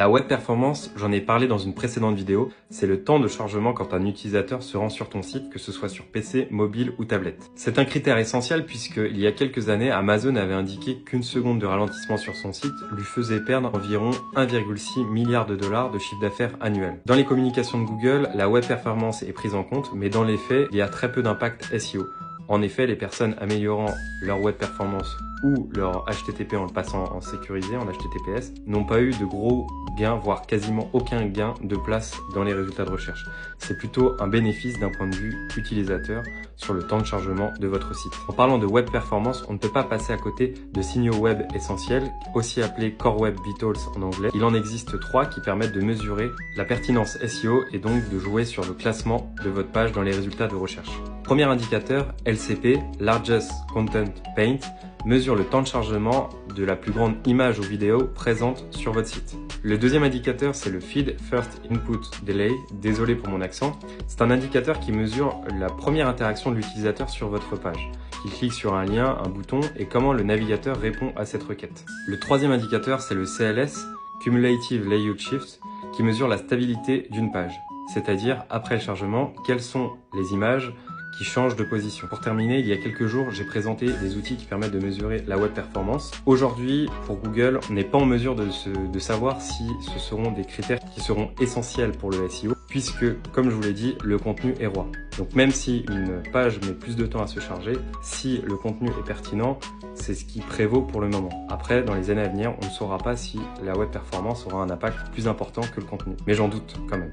La web performance, j'en ai parlé dans une précédente vidéo, c'est le temps de chargement quand un utilisateur se rend sur ton site, que ce soit sur PC, mobile ou tablette. C'est un critère essentiel puisque il y a quelques années, Amazon avait indiqué qu'une seconde de ralentissement sur son site lui faisait perdre environ 1,6 milliard de dollars de chiffre d'affaires annuel. Dans les communications de Google, la web performance est prise en compte, mais dans les faits, il y a très peu d'impact SEO. En effet, les personnes améliorant leur web performance ou leur HTTP en le passant en sécurisé, en HTTPS, n'ont pas eu de gros gains, voire quasiment aucun gain de place dans les résultats de recherche. C'est plutôt un bénéfice d'un point de vue utilisateur sur le temps de chargement de votre site. En parlant de web performance, on ne peut pas passer à côté de signaux web essentiels, aussi appelés Core Web Vitals en anglais. Il en existe 3 qui permettent de mesurer la pertinence SEO et donc de jouer sur le classement de votre page dans les résultats de recherche. Premier indicateur, LCP, Largest Content Paint, mesure le temps de chargement de la plus grande image ou vidéo présente sur votre site. Le deuxième indicateur, c'est le Feed First Input Delay, désolé pour mon accent. C'est un indicateur qui mesure la première interaction de l'utilisateur sur votre page. Il clique sur un lien, un bouton et comment le navigateur répond à cette requête. Le troisième indicateur, c'est le CLS, Cumulative Layout Shift, qui mesure la stabilité d'une page. C'est-à-dire, après le chargement, quelles sont les images qui changent de position. Pour terminer, il y a quelques jours, j'ai présenté des outils qui permettent de mesurer la web performance. Aujourd'hui, pour Google, on n'est pas en mesure de savoir si ce seront des critères qui seront essentiels pour le SEO, puisque, comme je vous l'ai dit, le contenu est roi. Donc même si une page met plus de temps à se charger, si le contenu est pertinent, c'est ce qui prévaut pour le moment. Après, dans les années à venir, on ne saura pas si la web performance aura un impact plus important que le contenu. Mais j'en doute quand même.